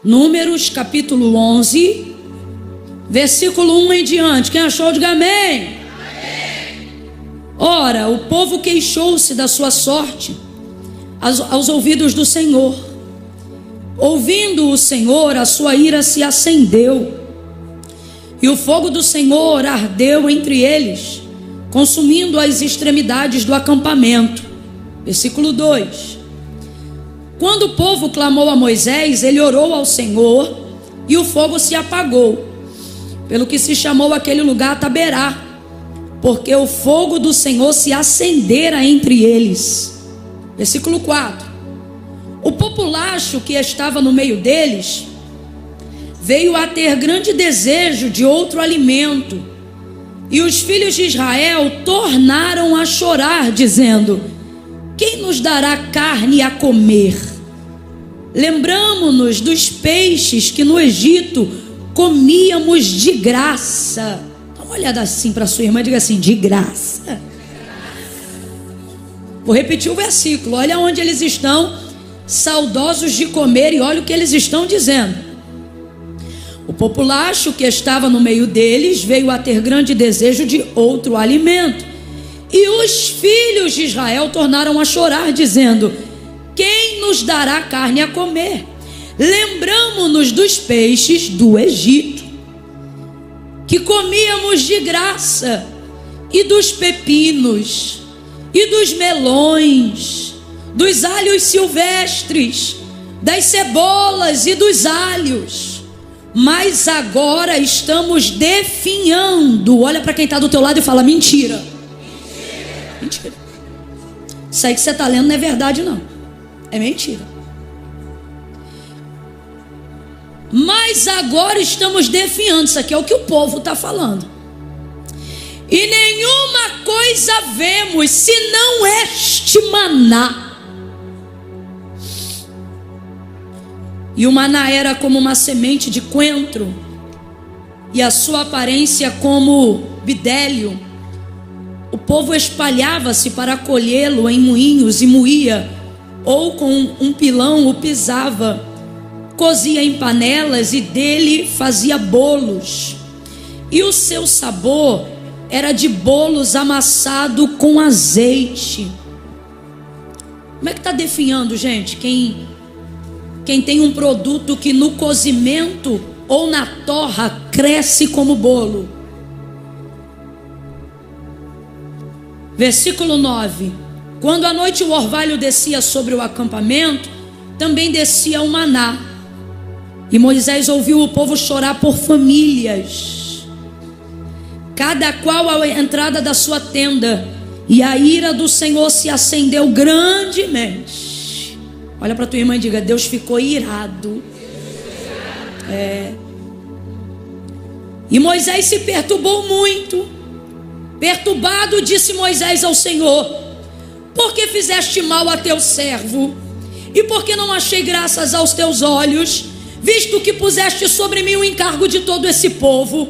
Números capítulo 11, versículo 1 em diante. Quem achou, diga amém. Ora, o povo queixou-se da sua sorte aos ouvidos do Senhor. Ouvindo o Senhor, a sua ira se acendeu, e o fogo do Senhor ardeu entre eles, consumindo as extremidades do acampamento. Versículo 2. Quando o povo clamou a Moisés, ele orou ao Senhor, e o fogo se apagou, pelo que se chamou aquele lugar Taberá, porque o fogo do Senhor se acendera entre eles. Versículo 4. O populacho que estava no meio deles veio a ter grande desejo de outro alimento, e os filhos de Israel tornaram a chorar, dizendo: quem nos dará carne a comer? Lembramo-nos dos peixes que no Egito comíamos de graça. Dá uma olhada assim para sua irmã e diga assim: de graça. Vou repetir o versículo. Olha onde eles estão saudosos de comer, e olha o que eles estão dizendo. O populacho que estava no meio deles veio a ter grande desejo de outro alimento, e os filhos de Israel tornaram a chorar, dizendo: quem nos dará carne a comer? Lembramo-nos dos peixes do Egito, que comíamos de graça, e dos pepinos, e dos melões, dos alhos silvestres, das cebolas e dos alhos. Mas agora estamos definhando. Olha para quem está do teu lado e fala: mentira. Mentira. Isso aí que você está lendo não é verdade, não. É mentira. Mas agora estamos definhando. Isso aqui é o que o povo está falando. E nenhuma coisa vemos senão este maná. E o maná era como uma semente de coentro, e a sua aparência como bidélio. O povo espalhava-se para colhê-lo em moinhos e moía, ou com um pilão o pisava, cozia em panelas e dele fazia bolos. E o seu sabor era de bolos amassado com azeite. Como é que está definhando, gente? Quem tem um produto que no cozimento ou na torra cresce como bolo. Versículo 9. Quando à noite o orvalho descia sobre o acampamento, também descia o maná. E Moisés ouviu o povo chorar por famílias, cada qual à entrada da sua tenda, e a ira do Senhor se acendeu grandemente. Olha para tua irmã e diga: Deus ficou irado. E Moisés se perturbou muito. Perturbado, disse Moisés ao Senhor: por que fizeste mal a teu servo? E por que não achei graças aos teus olhos, visto que puseste sobre mim o encargo de todo esse povo?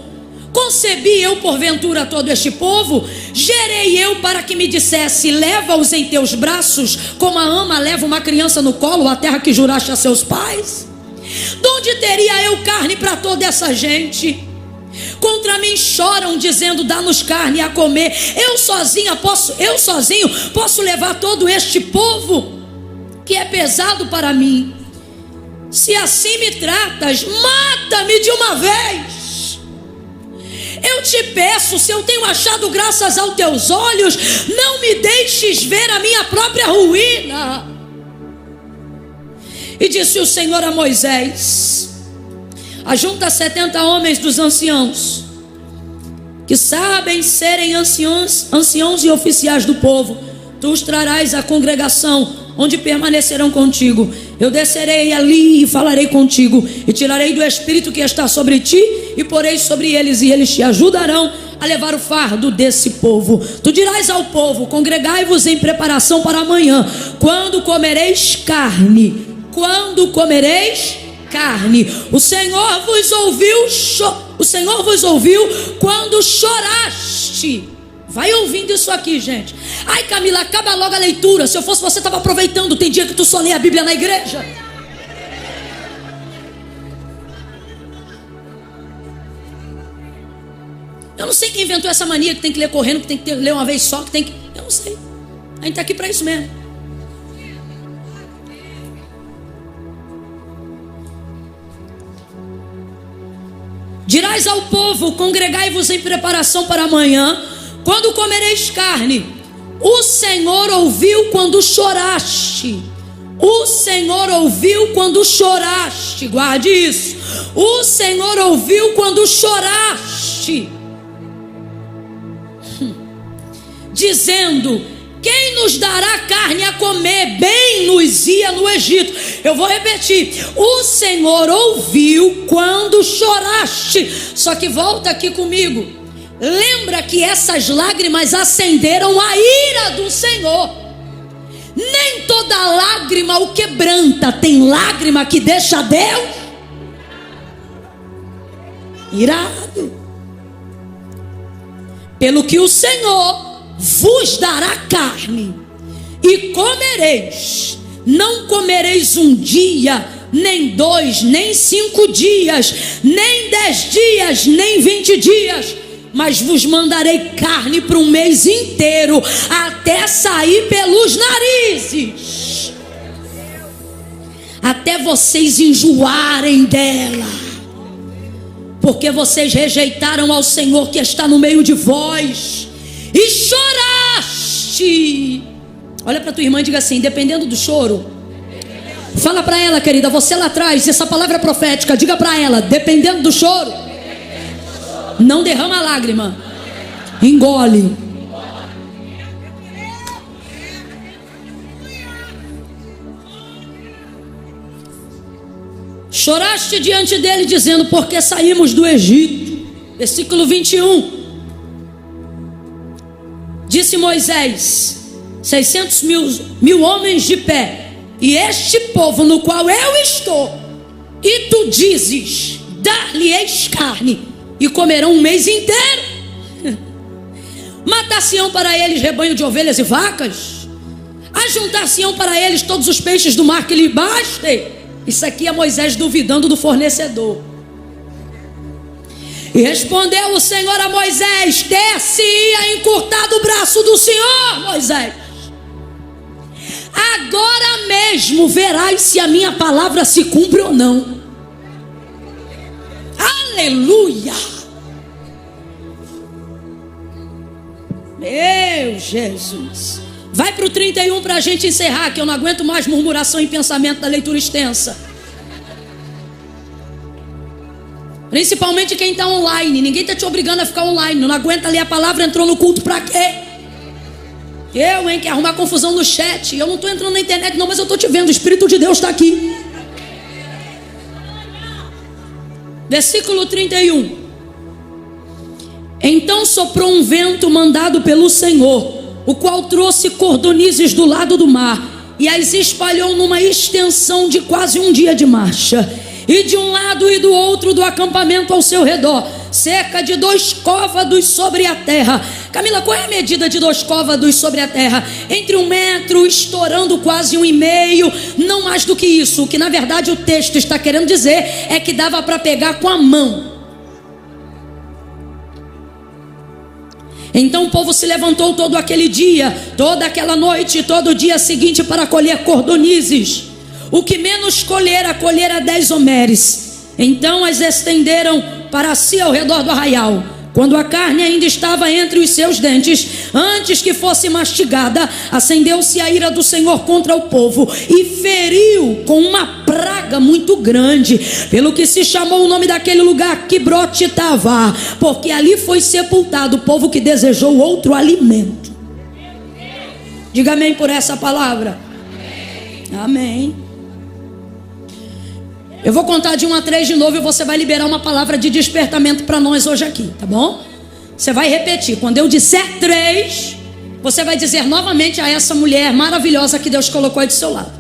Concebi eu porventura todo este povo? Gerei eu para que me dissesse: leva-os em teus braços, como a ama leva uma criança no colo, a terra que juraste a seus pais? De onde teria eu carne para toda essa gente? Contra mim choram, dizendo: dá-nos carne a comer. Eu sozinho posso levar todo este povo, que é pesado para mim. Se assim me tratas, mata-me de uma vez. Eu te peço, se eu tenho achado graças aos teus olhos, não me deixes ver a minha própria ruína. E disse o Senhor a Moisés: ajunta 70 homens dos anciãos, que sabem serem anciãos e oficiais do povo. Tu os trarás à congregação, onde permanecerão contigo. Eu descerei ali e falarei contigo, e tirarei do espírito que está sobre ti, e porei sobre eles, e eles te ajudarão a levar o fardo desse povo. Tu dirás ao povo: congregai-vos em preparação para amanhã, quando comereis carne. O Senhor vos ouviu quando choraste. Vai ouvindo isso aqui, gente. Ai, Camila, acaba logo a leitura. Se eu fosse você, estava aproveitando. Tem dia que tu só lê a Bíblia na igreja. Eu não sei quem inventou essa mania que tem que ler correndo, que tem que ler uma vez só, que tem que... Eu não sei. A gente está aqui para isso mesmo. Dirás ao povo: congregai-vos em preparação para amanhã, quando comereis carne. O Senhor ouviu quando choraste. O Senhor ouviu quando choraste. Guarde isso. O Senhor ouviu quando choraste, dizendo: quem nos dará carne a comer? Bem nos ia no Egito. Eu vou repetir. O Senhor ouviu quando choraste. Só que volta aqui comigo. Lembra que essas lágrimas acenderam a ira do Senhor. Nem toda lágrima o quebranta. Tem lágrima que deixa Deus irado. Pelo que o Senhor vos dará carne e comereis. Não comereis um dia, nem 2, nem 5 dias, nem 10 dias, nem 20 dias, mas vos mandarei carne para um mês inteiro, até sair pelos narizes, até vocês enjoarem dela, porque vocês rejeitaram ao Senhor que está no meio de vós, e choraste. Olha para tua irmã e diga assim: dependendo do choro. Fala para ela, querida, você lá atrás, essa palavra é profética. Diga para ela: dependendo do choro, não derrama lágrima, engole. Choraste diante dele, dizendo: porque saímos do Egito. Versículo 21. Disse Moisés: 600 mil homens de pé, e este povo no qual eu estou, e tu dizes: dar-lhe-eis carne, e comerão um mês inteiro. Matar-se-ão para eles rebanho de ovelhas e vacas, ajuntar-se-ão para eles todos os peixes do mar que lhe bastem. Isso aqui é Moisés duvidando do fornecedor. E respondeu o Senhor a Moisés: ter-se-ia encurtado o braço do Senhor, Moisés. Agora mesmo verás se a minha palavra se cumpre ou não. Aleluia. Meu Jesus. Vai para o 31 para a gente encerrar, que eu não aguento mais murmuração e pensamento da leitura extensa. Principalmente quem está online. Ninguém está te obrigando a ficar online. Não aguenta ler a palavra, entrou no culto para quê? Eu, hein, que arrumar confusão no chat. Eu não estou entrando na internet não, mas eu estou te vendo. O Espírito de Deus está aqui. Versículo 31. Então soprou um vento mandado pelo Senhor, o qual trouxe cordonizes do lado do mar, e as espalhou numa extensão de quase um dia de marcha, e de um lado e do outro do acampamento ao seu redor, cerca de 2 côvados sobre a terra. Camila, qual é a medida de 2 côvados sobre a terra? Entre 1 metro, estourando quase 1,5, não mais do que isso. O que na verdade o texto está querendo dizer é que dava para pegar com a mão. Então o povo se levantou todo aquele dia, toda aquela noite, todo o dia seguinte para colher cordonizes. O que menos colhera 10 homeres. Então as estenderam para si ao redor do arraial. Quando a carne ainda estava entre os seus dentes, antes que fosse mastigada, acendeu-se a ira do Senhor contra o povo e feriu com uma praga muito grande, pelo que se chamou o nome daquele lugar Quibrote Tavá, porque ali foi sepultado o povo que desejou outro alimento. Diga amém por essa palavra. Amém. Eu vou contar de 1 a 3 de novo e você vai liberar uma palavra de despertamento para nós hoje aqui, tá bom? Você vai repetir. Quando eu disser 3, você vai dizer novamente a essa mulher maravilhosa que Deus colocou aí do seu lado.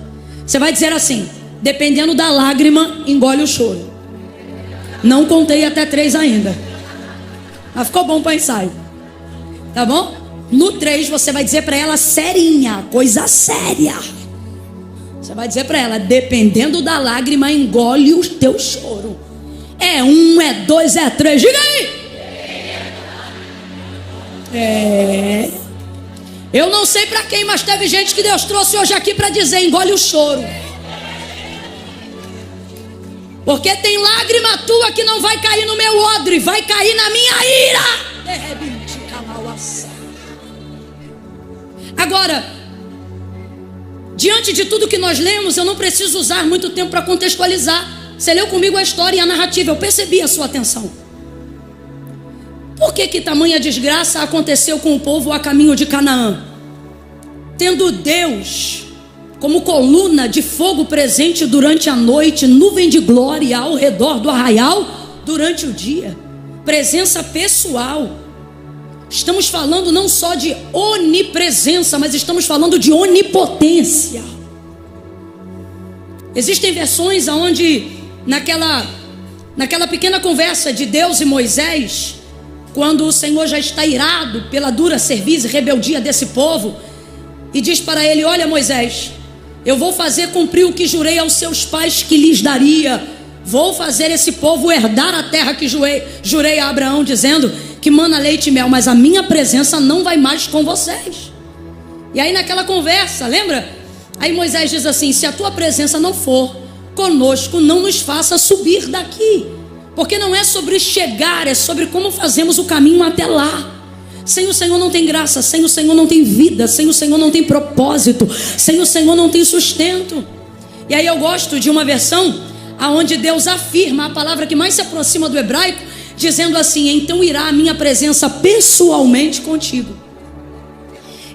Você vai dizer assim: dependendo da lágrima, engole o choro. Não contei até 3 ainda, mas ficou bom para ensaio, tá bom? No 3 você vai dizer para ela serinha, coisa séria. Você vai dizer para ela: dependendo da lágrima, engole o teu choro. É 1, é 2, é 3. Diga aí. Eu não sei para quem, mas teve gente que Deus trouxe hoje aqui para dizer: engole o choro. Porque tem lágrima tua que não vai cair no meu odre, vai cair na minha ira. Agora, diante de tudo que nós lemos, eu não preciso usar muito tempo para contextualizar. Você leu comigo a história e a narrativa, eu percebi a sua atenção. Por que tamanha desgraça aconteceu com o povo a caminho de Canaã? Tendo Deus como coluna de fogo presente durante a noite, nuvem de glória ao redor do arraial durante o dia, presença pessoal. Estamos falando não só de onipresença, mas estamos falando de onipotência. Existem versões onde naquela pequena conversa de Deus e Moisés, quando o Senhor já está irado pela dura cerviz e rebeldia desse povo, e diz para ele: olha, Moisés, eu vou fazer cumprir o que jurei aos seus pais que lhes daria. Vou fazer esse povo herdar a terra que jurei a Abraão, dizendo que mana leite e mel, mas a minha presença não vai mais com vocês. E aí naquela conversa, lembra? Aí Moisés diz assim: se a tua presença não for conosco, não nos faça subir daqui. Porque não é sobre chegar, é sobre como fazemos o caminho até lá. Sem o Senhor não tem graça, sem o Senhor não tem vida, sem o Senhor não tem propósito, sem o Senhor não tem sustento. E aí eu gosto de uma versão aonde Deus afirma a palavra que mais se aproxima do hebraico, dizendo assim: então irá a minha presença pessoalmente contigo.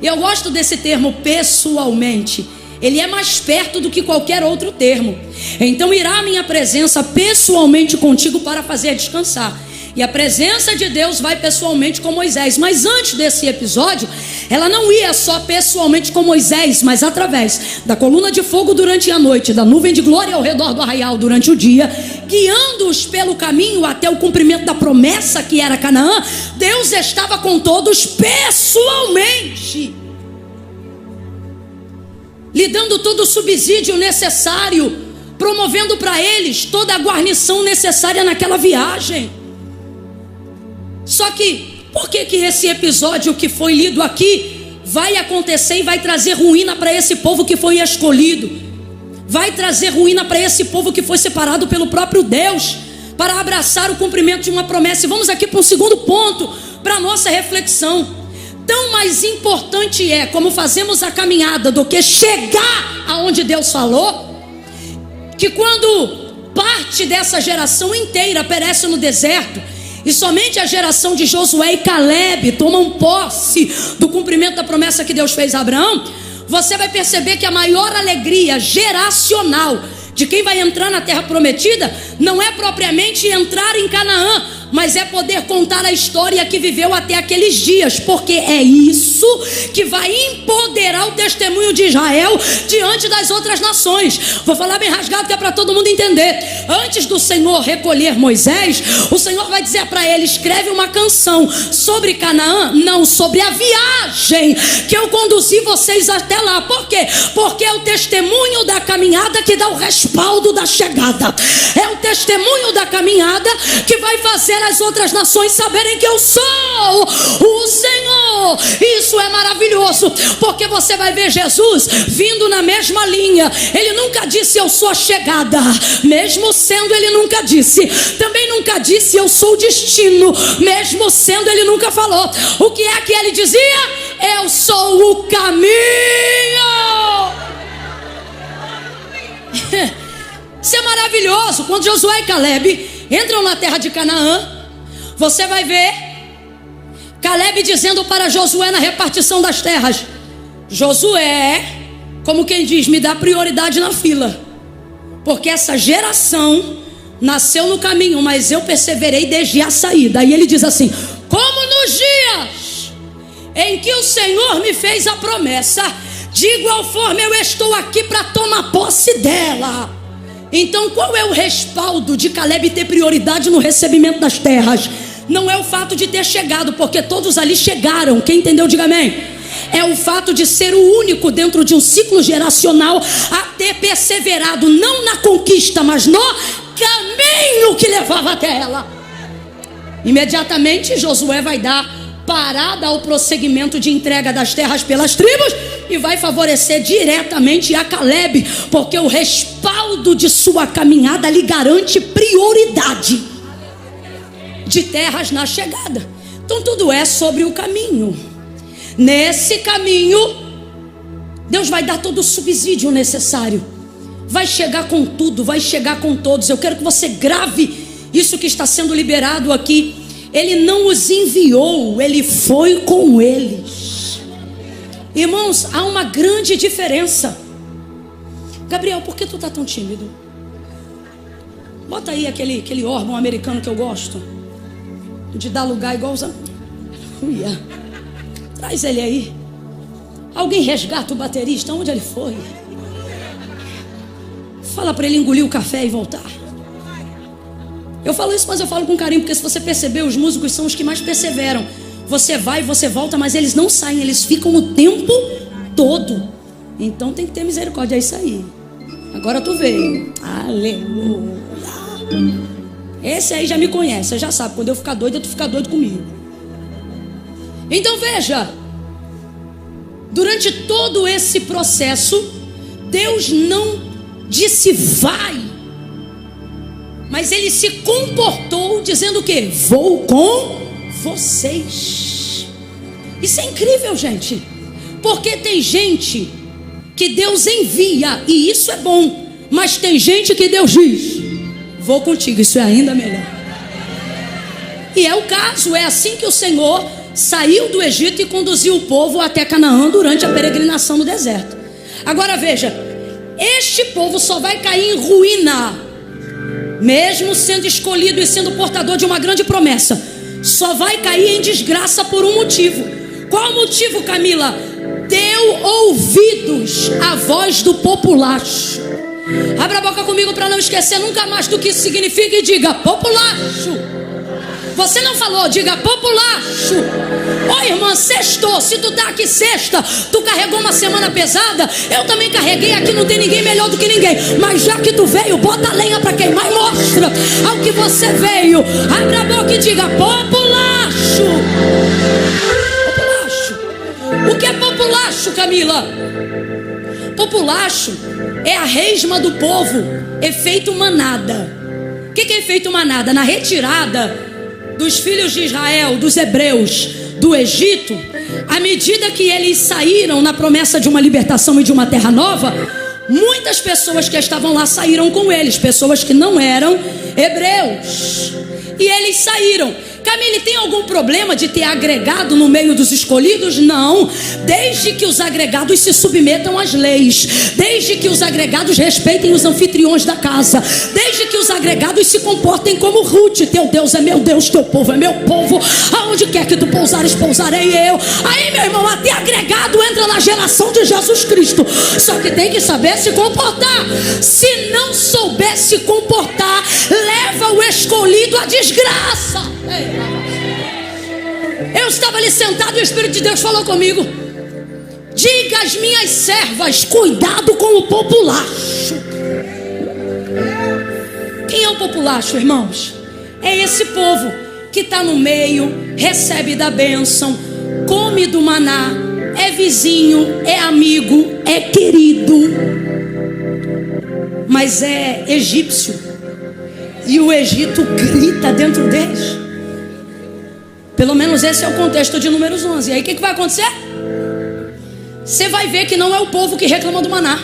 E eu gosto desse termo pessoalmente. Ele é mais perto do que qualquer outro termo. Então irá a minha presença pessoalmente contigo para fazer descansar. E a presença de Deus vai pessoalmente com Moisés. Mas antes desse episódio, ela não ia só pessoalmente com Moisés, mas através da coluna de fogo durante a noite, da nuvem de glória ao redor do arraial durante o dia, guiando-os pelo caminho até o cumprimento da promessa que era Canaã. Deus estava com todos pessoalmente, lhe dando todo o subsídio necessário, promovendo para eles toda a guarnição necessária naquela viagem. Só que, por que esse episódio que foi lido aqui vai acontecer e vai trazer ruína para esse povo que foi escolhido? Vai trazer ruína para esse povo que foi separado pelo próprio Deus para abraçar o cumprimento de uma promessa. E vamos aqui para um segundo ponto, para a nossa reflexão. Tão mais importante é como fazemos a caminhada do que chegar aonde Deus falou, que quando parte dessa geração inteira perece no deserto, e somente a geração de Josué e Caleb tomam posse do cumprimento da promessa que Deus fez a Abraão, você vai perceber que a maior alegria geracional de quem vai entrar na terra prometida não é propriamente entrar em Canaã, mas é poder contar a história que viveu até aqueles dias, porque é isso que vai empoderar o testemunho de Israel diante das outras nações. Vou falar bem rasgado que é para todo mundo entender. Antes do Senhor recolher Moisés, o Senhor vai dizer para ele: escreve uma canção sobre Canaã, não sobre a viagem que eu conduzi vocês até lá. Por quê? Porque é o testemunho da caminhada que dá o respaldo da chegada. É o testemunho da caminhada que vai fazer as outras nações saberem que eu sou o Senhor. Isso é maravilhoso, porque você vai ver Jesus vindo na mesma linha. Ele nunca disse eu sou a chegada, mesmo sendo ele nunca disse. Também nunca disse eu sou o destino, mesmo sendo ele nunca falou. O que é que ele dizia? Eu sou o caminho. Isso é maravilhoso. Quando Josué e Caleb entram na terra de Canaã, você vai ver Caleb dizendo para Josué na repartição das terras: Josué, como quem diz, me dá prioridade na fila, porque essa geração nasceu no caminho, mas eu perseverei desde a saída. E ele diz assim: como nos dias em que o Senhor me fez a promessa, de igual forma eu estou aqui para tomar posse dela. Então qual é o respaldo de Caleb ter prioridade no recebimento das terras? Não é o fato de ter chegado, porque todos ali chegaram. Quem entendeu, diga amém. É o fato de ser o único dentro de um ciclo geracional a ter perseverado, não na conquista, mas no caminho que levava até ela. Imediatamente Josué vai dar parada ao prosseguimento de entrega das terras pelas tribos e vai favorecer diretamente a Caleb, porque o respaldo de sua caminhada lhe garante prioridade de terras na chegada. Então tudo é sobre o caminho. Nesse caminho, Deus vai dar todo o subsídio necessário, vai chegar com tudo, vai chegar com todos. Eu quero que você grave isso que está sendo liberado aqui. Ele não os enviou, ele foi com eles. Irmãos, há uma grande diferença. Gabriel, por que tu está tão tímido? Bota aí aquele órgão americano que eu gosto, de dar lugar igual os... Traz ele aí. Alguém resgata o baterista, onde ele foi? Fala para ele engolir o café e voltar. Eu falo isso, mas eu falo com carinho, porque se você perceber, os músicos são os que mais perseveram. Você vai, você volta, mas eles não saem, eles ficam o tempo todo. Então tem que ter misericórdia, é isso aí. Agora tu veio. Aleluia. Esse aí já me conhece, você já sabe, quando eu ficar doido, tu fica doido comigo. Então veja, durante todo esse processo, Deus não disse vai, mas ele se comportou dizendo o quê? Vou com vocês. Isso é incrível, gente, porque tem gente que Deus envia e isso é bom, mas tem gente que Deus diz vou contigo, isso é ainda melhor. E é o caso, é assim que o Senhor saiu do Egito e conduziu o povo até Canaã durante a peregrinação no deserto. Agora veja, este povo só vai cair em ruína, mesmo sendo escolhido e sendo portador de uma grande promessa, só vai cair em desgraça por um motivo. Qual o motivo, Camila? Deu ouvidos à voz do populacho. Abra a boca comigo para não esquecer nunca mais do que isso significa e diga populacho. Você não falou, diga populacho. Ô irmã, sextou. Se tu tá aqui sexta, tu carregou uma semana pesada, eu também carreguei aqui, não tem ninguém melhor do que ninguém. Mas já que tu veio, bota a lenha para queimar e mostra ao que você veio. Abre a boca e diga populacho. Populacho. O que é populacho, Camila? Populacho é a resma do povo, efeito manada. O que é efeito manada? Na retirada dos filhos de Israel, dos hebreus, do Egito, à medida que eles saíram na promessa de uma libertação e de uma terra nova, muitas pessoas que estavam lá saíram com eles, pessoas que não eram hebreus, e eles saíram. Camille, tem algum problema de ter agregado no meio dos escolhidos? Não, desde que os agregados se submetam às leis, desde que os agregados respeitem os anfitriões da casa, desde que os agregados se comportem como Ruth. Teu Deus é meu Deus, teu povo é meu povo, aonde quer que tu pousares, pousarei eu. Aí, meu irmão, até agregado entra na geração de Jesus Cristo, só que tem que saber se comportar. Se não souber se comportar, leva o escolhido à desgraça. Eu estava ali sentado e o Espírito de Deus falou comigo: diga às minhas servas, cuidado com o populacho. Quem é o populacho, irmãos? É esse povo que está no meio, recebe da bênção, come do maná, é vizinho, é amigo, é querido, mas é egípcio, e o Egito grita dentro deles. Pelo menos esse é o contexto de Números 11. E aí o que vai acontecer? Você vai ver que não é o povo que reclama do maná.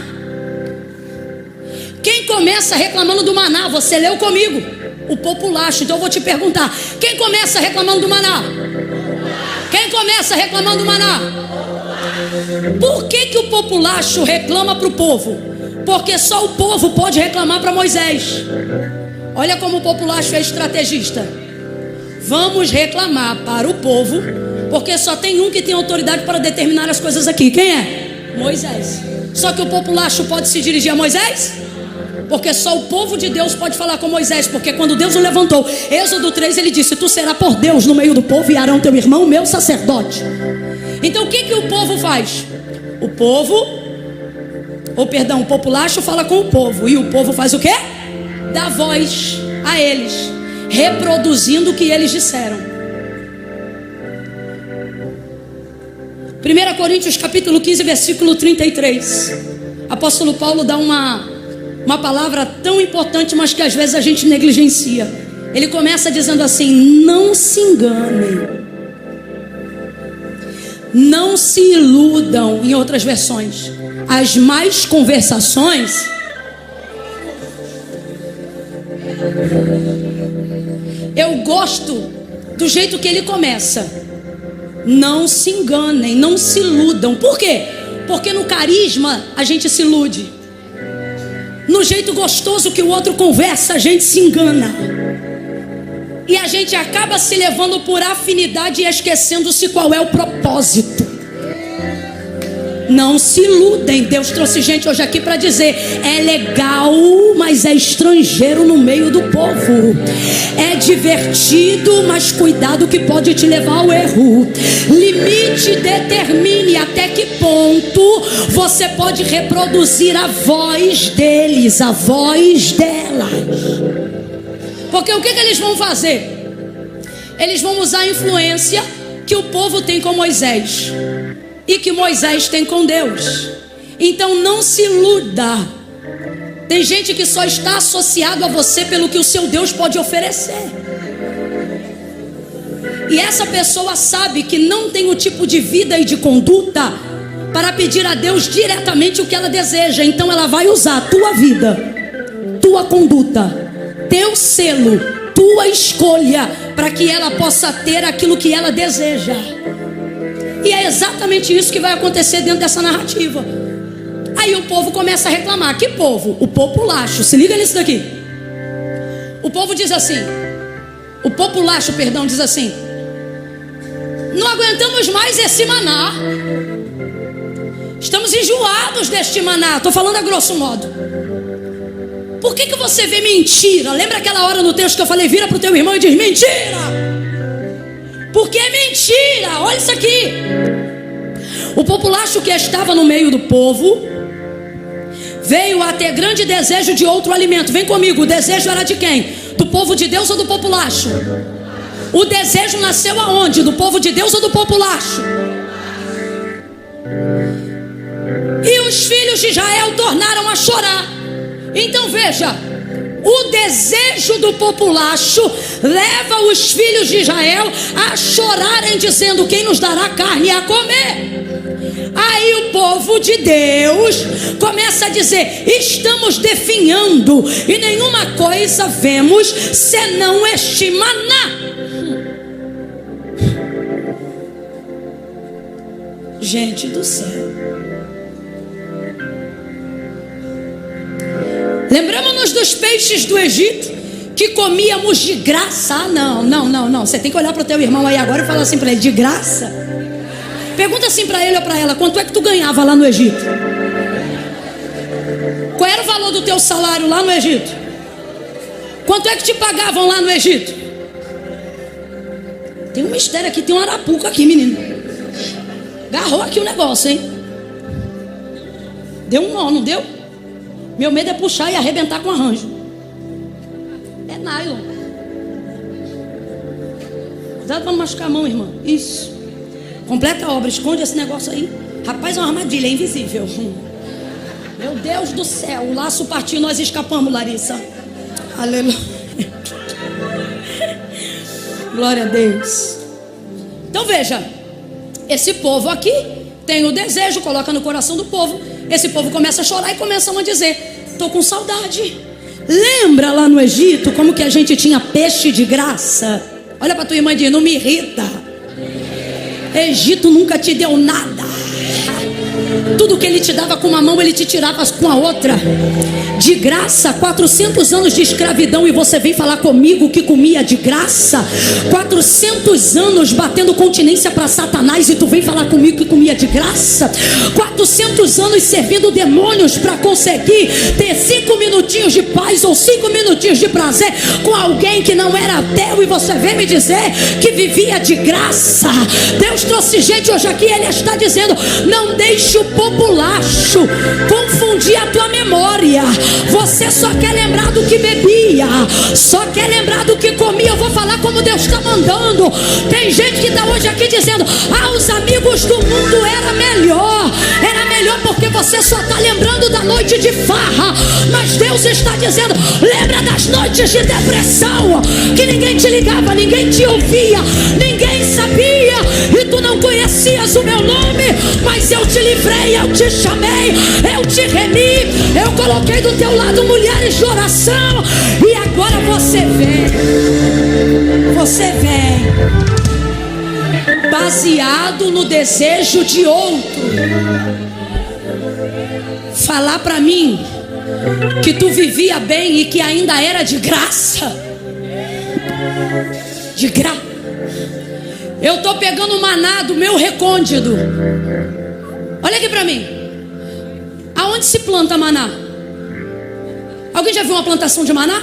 Quem começa reclamando do maná, você leu comigo, o populacho. Então eu vou te perguntar: quem começa reclamando do maná? Quem começa reclamando do maná? Por que o populacho reclama para o povo? Porque só o povo pode reclamar para Moisés. Olha como o populacho é estrategista. Vamos reclamar para o povo, porque só tem um que tem autoridade para determinar as coisas aqui. Quem é? Moisés. Só que o populacho pode se dirigir a Moisés? Porque só o povo de Deus pode falar com Moisés. Porque quando Deus o levantou, Êxodo 3, ele disse: tu serás por Deus no meio do povo, e Arão teu irmão, meu sacerdote. Então o que o povo faz? O populacho fala com o povo, e o povo faz o quê? Dá voz a eles, reproduzindo o que eles disseram. 1 Coríntios capítulo 15, versículo 33. Apóstolo Paulo dá uma palavra tão importante, mas que às vezes a gente negligencia. Ele começa dizendo assim: não se enganem, não se iludam. Em outras versões, as más conversações eu gosto do jeito que ele começa. Não se enganem, não se iludam. Por quê? Porque no carisma a gente se ilude. No jeito gostoso que o outro conversa, a gente se engana. E a gente acaba se levando por afinidade e esquecendo-se qual é o propósito. Não se iludem. Deus trouxe gente hoje aqui para dizer: é legal, mas é estrangeiro no meio do povo. É divertido, mas cuidado que pode te levar ao erro. Limite, determine até que ponto você pode reproduzir a voz deles, a voz delas. Porque o que eles vão fazer? Eles vão usar a influência que o povo tem com Moisés e que Moisés tem com Deus. Então não se iluda. Tem gente que só está associado a você pelo que o seu Deus pode oferecer. E essa pessoa sabe que não tem o tipo de vida e de conduta para pedir a Deus diretamente o que ela deseja. Então ela vai usar a tua vida, tua conduta, teu selo, tua escolha, para que ela possa ter aquilo que ela deseja. E é exatamente isso que vai acontecer dentro dessa narrativa. Aí o povo começa a reclamar. Que povo? O populacho. Se liga nisso daqui. O povo diz assim, o populacho, perdão, diz assim: não aguentamos mais esse maná. Estamos enjoados deste maná. Estou falando a grosso modo. Por que você vê mentira? Lembra aquela hora no texto que eu falei: vira para o teu irmão e diz: mentira. Porque é mentira. Olha isso aqui. O populacho que estava no meio do povo veio a ter grande desejo de outro alimento. Vem comigo. O desejo era de quem? Do povo de Deus ou do populacho? O desejo nasceu aonde? Do povo de Deus ou do populacho? E os filhos de Israel tornaram a chorar. Então veja, o desejo do populacho leva os filhos de Israel a chorarem, dizendo: quem nos dará carne a comer? Aí o povo de Deus começa a dizer: estamos definhando e nenhuma coisa vemos senão este maná. Gente do céu. Lembramos-nos dos peixes do Egito que comíamos de graça. Ah, não. Você tem que olhar para o teu irmão aí agora e falar assim para ele: de graça? Pergunta assim para ele ou para ela: quanto é que tu ganhava lá no Egito? Qual era o valor do teu salário lá no Egito? Quanto é que te pagavam lá no Egito? Tem um mistério aqui, tem um arapuca aqui, menino. Agarrou aqui o negócio, hein? Deu um nó, não deu? Meu medo é puxar e arrebentar com arranjo. É nylon. Cuidado para não machucar a mão, irmã. Isso. Completa a obra, esconde esse negócio aí. Rapaz, é uma armadilha, é invisível. Meu Deus do céu, o laço partiu, nós escapamos, Larissa. Aleluia. Glória a Deus. Então veja, esse povo aqui tem o desejo, coloca no coração do povo. Esse povo começa a chorar e começam a dizer: estou com saudade. Lembra lá no Egito como que a gente tinha peixe de graça? Olha para tua irmã e diz: não me irrita. Egito nunca te deu nada. Tudo que ele te dava com uma mão, ele te tirava com a outra. De graça, 400 anos de escravidão, e você vem falar comigo que comia de graça? 400 anos batendo continência para Satanás, e tu vem falar comigo que comia de graça? 400 anos servindo demônios para conseguir ter 5 minutinhos de paz ou 5 minutinhos de prazer com alguém que não era teu, e você vem me dizer que vivia de graça? Deus trouxe gente hoje aqui, ele está dizendo: não deixe o populacho confundir a tua memória. Você só quer lembrar do que bebia, só quer lembrar do que comia. Eu vou falar como Deus está mandando. andando. Tem gente que está hoje aqui dizendo: os amigos do mundo era melhor porque você só está lembrando da noite de farra. Mas Deus está dizendo: lembra das noites de depressão, que ninguém te ligava, ninguém te ouvia, ninguém sabia, e tu não conhecias o meu nome, mas eu te livrei, eu te chamei, eu te remi, eu coloquei do teu lado mulheres de oração, e agora você vem baseado no desejo de outro falar para mim que tu vivia bem e que ainda era de graça. De graça. Eu tô pegando o maná do meu recôndito. Olha aqui para mim. Aonde se planta maná? Alguém já viu uma plantação de maná?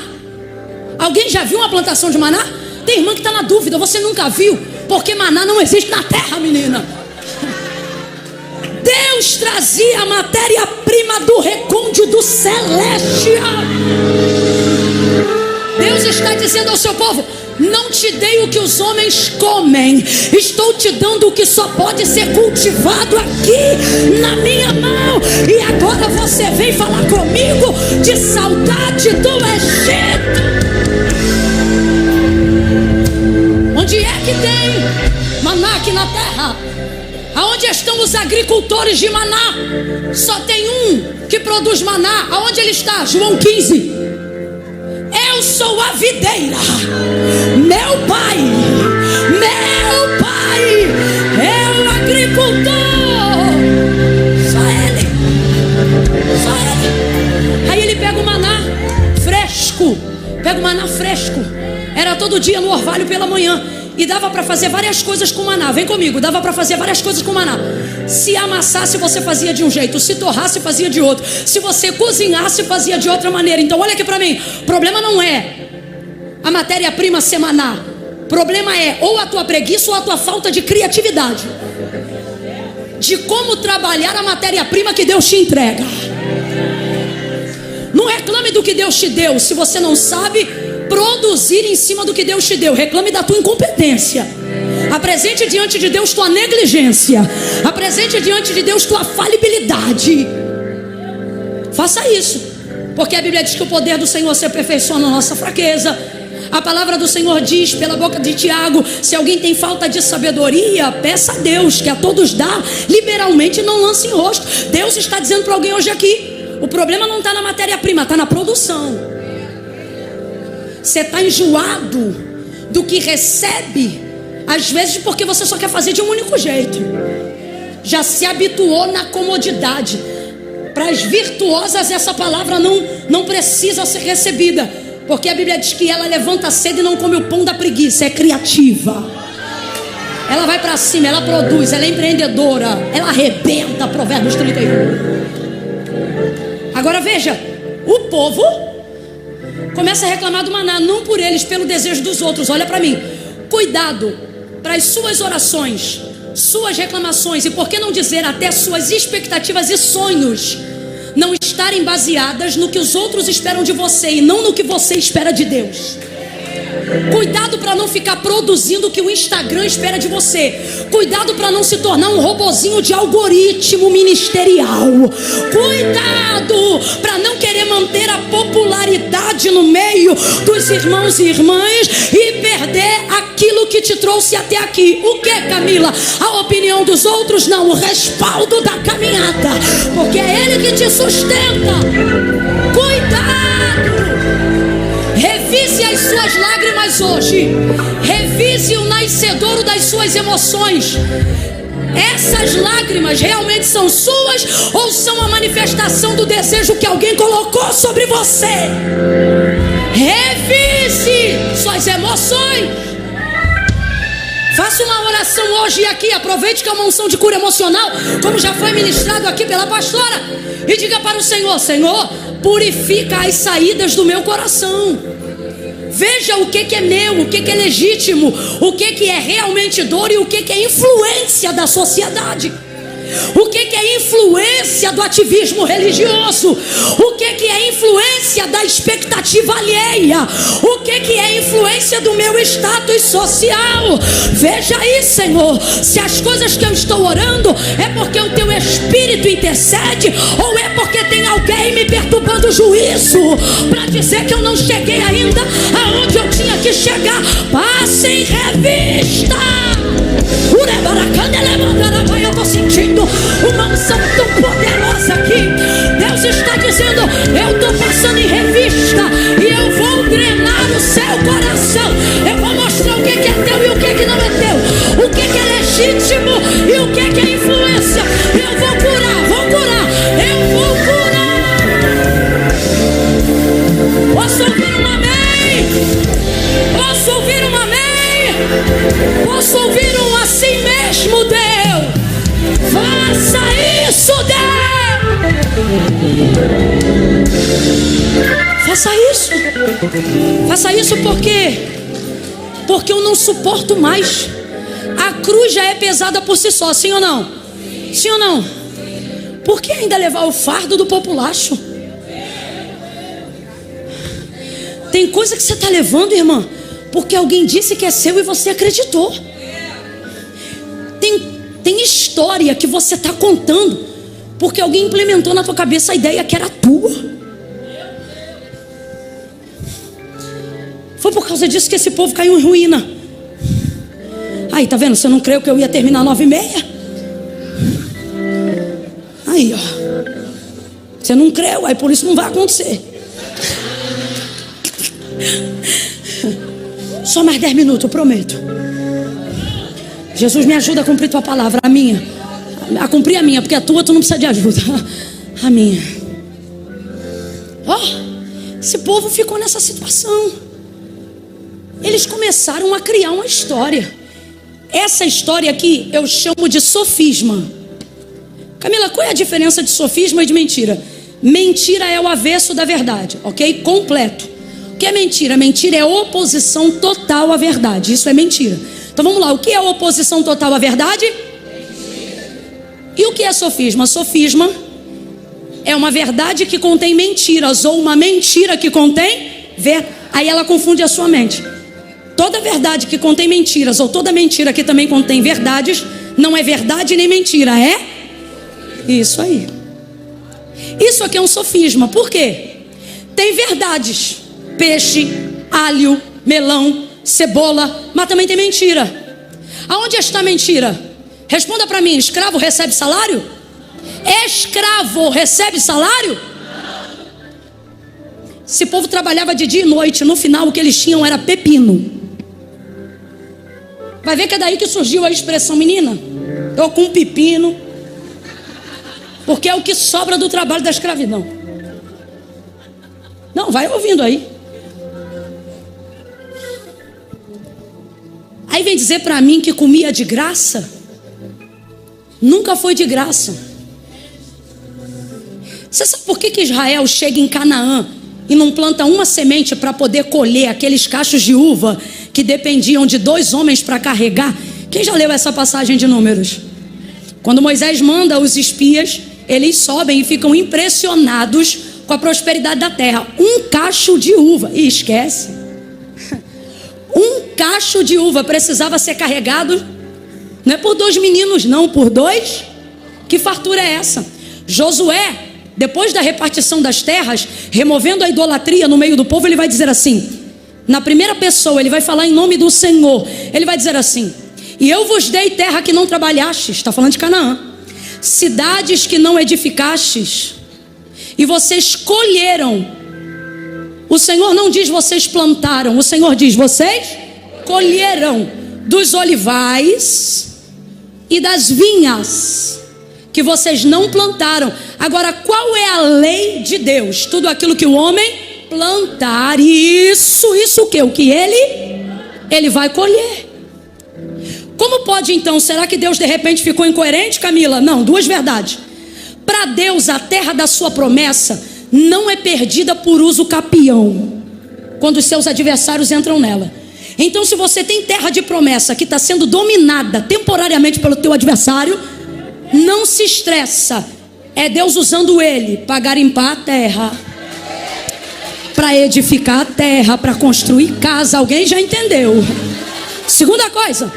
Alguém já viu uma plantação de maná? Tem irmã que está na dúvida. Você nunca viu? Porque maná não existe na terra, menina. Deus trazia a matéria-prima do recôndito celestial. Deus está dizendo ao seu povo: não te dei o que os homens comem, estou te dando o que só pode ser cultivado aqui na minha mão. E agora você vem falar comigo de saudade do Egito. Onde é que tem maná aqui na terra? Aonde estão os agricultores de maná? Só tem um que produz maná. Aonde ele está? João 15. Eu sou a videira, meu pai é o agricultor. Só ele. Aí ele pega o maná fresco. Era todo dia no orvalho pela manhã. E dava para fazer várias coisas com maná. Vem comigo, dava para fazer várias coisas com maná. Se amassasse, você fazia de um jeito. Se torrasse, fazia de outro. Se você cozinhasse, fazia de outra maneira. Então olha aqui para mim. O problema não é a matéria-prima ser maná. O problema é ou a tua preguiça ou a tua falta de criatividade de como trabalhar a matéria-prima que Deus te entrega. Não reclame do que Deus te deu se você não sabe produzir em cima do que Deus te deu. Reclame da tua incompetência. Apresente diante de Deus tua negligência. Apresente diante de Deus tua falibilidade. Faça isso, porque a Bíblia diz que o poder do Senhor se aperfeiçoa na nossa fraqueza. A palavra do Senhor diz pela boca de Tiago: se alguém tem falta de sabedoria, peça a Deus, que a todos dá liberalmente e não lance em rosto. Deus está dizendo para alguém hoje aqui: o problema não está na matéria-prima, está na produção. Você está enjoado do que recebe, às vezes porque você só quer fazer de um único jeito. Já se habituou na comodidade. Para as virtuosas essa palavra não precisa ser recebida, porque a Bíblia diz que ela levanta cedo e não come o pão da preguiça. É criativa, ela vai para cima, ela produz, ela é empreendedora, ela arrebenta. Provérbios 31. Agora veja, o povo começa a reclamar do maná, não por eles, pelo desejo dos outros. Olha para mim, cuidado para as suas orações, suas reclamações e, por que não dizer, até suas expectativas e sonhos não estarem baseadas no que os outros esperam de você e não no que você espera de Deus. Cuidado para não ficar produzindo o que o Instagram espera de você. Cuidado para não se tornar um robozinho de algoritmo ministerial. Cuidado para não querer manter a popularidade no meio dos irmãos e irmãs e perder aquilo que te trouxe até aqui. O que, Camila? A opinião dos outros? Não, o respaldo da caminhada, porque é Ele que te sustenta. Cuidado! Revise as suas lágrimas hoje. Revise o nascedouro das suas emoções. Essas lágrimas realmente são suas ou são a manifestação do desejo que alguém colocou sobre você? Revise suas emoções. Faça uma oração hoje e aqui. Aproveite que é uma unção de cura emocional, como já foi ministrado aqui pela pastora, e diga para o Senhor: Senhor, purifica as saídas do meu coração. Veja o que é meu, o que é legítimo, o que é realmente dor e o que é influência da sociedade. O que é influência do ativismo religioso? O que é influência da expectativa alheia? O que é influência influência do meu status social. Veja aí, Senhor, se as coisas que eu estou orando é porque o teu Espírito intercede, ou é porque tem alguém me perturbando o juízo para dizer que eu não cheguei ainda aonde eu tinha que chegar. Passe em revista. Eu estou sentindo uma unção tão poderosa aqui. Deus está dizendo: eu estou passando em revista e eu vou drenar o seu coração. Eu vou mostrar o que é teu e o que não é teu, o que é legítimo e o que é influência. Eu vou curar, eu vou curar. Posso ouvir um amém? Posso ouvir um amém? Posso ouvir um assim mesmo, Deus? Faça isso, Deus! Faça isso. Faça isso porque eu não suporto mais. A cruz já é pesada por si só, sim ou não? Sim ou não? Por que ainda levar o fardo do populacho? Tem coisa que você está levando, irmã, porque alguém disse que é seu e você acreditou. Tem história que você está contando porque alguém implementou na tua cabeça a ideia que era tua. Foi por causa disso que esse povo caiu em ruína. Aí, tá vendo? Você não creu que eu ia terminar 9h30? Aí, ó. Você não creu, aí por isso não vai acontecer. Só mais 10 minutos, eu prometo. Jesus, me ajuda a cumprir tua palavra, a minha. A cumprir a minha, porque a tua tu não precisa de ajuda. A minha. Ó, esse povo ficou nessa situação. Eles começaram a criar uma história. Essa história aqui eu chamo de sofisma. Camila, qual é a diferença de sofisma e de mentira? Mentira é o avesso da verdade, ok? Completo. O que é mentira? Mentira é oposição total à verdade. Isso é mentira. Então vamos lá, o que é oposição total à verdade? E o que é sofisma? Sofisma é uma verdade que contém mentiras, ou uma mentira que contém aí ela confunde a sua mente. Toda verdade que contém mentiras, ou toda mentira que também contém verdades, não é verdade nem mentira, é isso aí. Isso aqui é um sofisma. Por quê? Tem verdades: peixe, alho, melão, cebola, mas também tem mentira. Aonde está a mentira? Responda para mim: escravo recebe salário? Escravo recebe salário? Esse povo trabalhava de dia e noite. No final o que eles tinham era pepino. Vai ver que é daí que surgiu a expressão: menina, eu com um pepino, porque é o que sobra do trabalho da escravidão. Não, vai ouvindo aí. Aí vem dizer para mim que comia de graça. Nunca foi de graça. Você sabe por que Israel chega em Canaã e não planta uma semente para poder colher aqueles cachos de uva que dependiam de 2 homens para carregar? Quem já leu essa passagem de Números? Quando Moisés manda os espias, eles sobem e ficam impressionados com a prosperidade da terra. Um cacho de uva, e esquece. Um cacho de uva precisava ser carregado, não é por 2 meninos não, por 2. Que fartura é essa? Josué, depois da repartição das terras, removendo a idolatria no meio do povo, ele vai dizer assim, na primeira pessoa, ele vai falar em nome do Senhor. Ele vai dizer assim: e eu vos dei terra que não trabalhastes. Está falando de Canaã. Cidades que não edificastes, e vocês colheram. O Senhor não diz vocês plantaram, o Senhor diz vocês colheram dos olivais e das vinhas que vocês não plantaram. Agora, qual é a lei de Deus? Tudo aquilo que o homem plantar, isso o que? O que ele vai colher. Como pode então? Será que Deus de repente ficou incoerente, Camila? Não, 2 verdades. Para Deus, a terra da sua promessa não é perdida por uso capião, quando os seus adversários entram nela. Então, se você tem terra de promessa que está sendo dominada temporariamente pelo teu adversário, não se estressa. É Deus usando ele para garimpar a terra, para edificar a terra, para construir casa. Alguém já entendeu? Segunda coisa,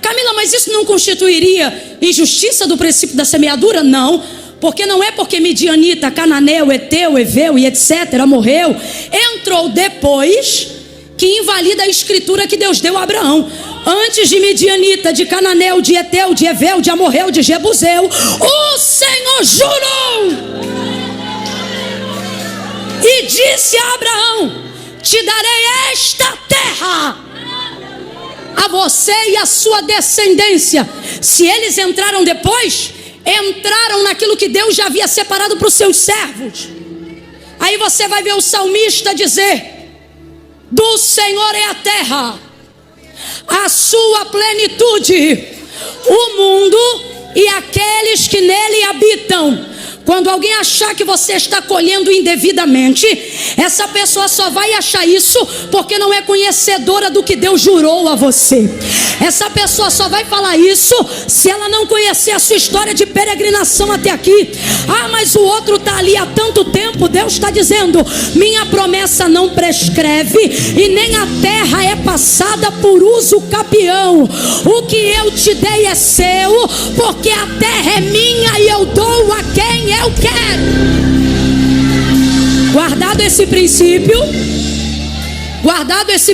Camila, mas isso não constituiria injustiça do princípio da semeadura? Não, porque não é porque Midianita, Cananeu, Eteu, Eveu e etc. morreu, entrou depois, que invalida a escritura que Deus deu a Abraão. Antes de Midianita, de Cananeu, de Eteu, de Eveu, de Amorreu, de Jebuseu, o Senhor jurou e disse a Abraão: te darei esta terra, a você e a sua descendência. Se eles entraram depois, entraram naquilo que Deus já havia separado para os seus servos. Aí você vai ver o salmista dizer: do Senhor é a terra, a sua plenitude, o mundo e aqueles que nele habitam. Quando alguém achar que você está colhendo indevidamente, essa pessoa só vai achar isso porque não é conhecedora do que Deus jurou a você. Essa pessoa só vai falar isso se ela não conhecer a sua história de peregrinação até aqui. Ah, mas o outro está ali há tanto tempo. Deus está dizendo: minha promessa não prescreve e nem a terra é passada por uso capião. O que eu te dei é seu, porque a terra é minha e eu dou a quem eu quero. Guardado esse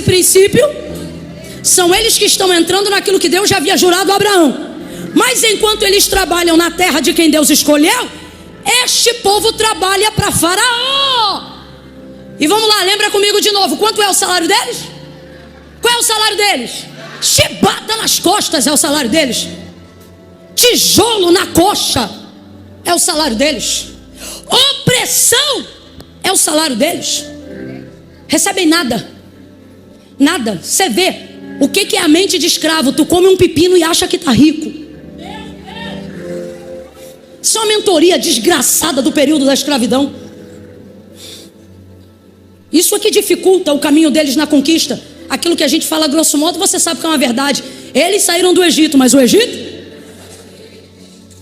princípio, são eles que estão entrando naquilo que Deus já havia jurado a Abraão. Mas enquanto eles trabalham na terra de quem Deus escolheu, este povo trabalha para Faraó. E vamos lá, lembra comigo de novo: quanto é o salário deles? Qual é o salário deles? Chibata nas costas é o salário deles. Tijolo na coxa é o salário deles. Opressão é o salário deles. Recebem nada. Nada. Você vê o que é a mente de escravo. Tu come um pepino e acha que está rico. Isso é uma mentoria desgraçada do período da escravidão. Isso é que dificulta o caminho deles na conquista. Aquilo que a gente fala grosso modo, você sabe que é uma verdade. Eles saíram do Egito, mas o Egito...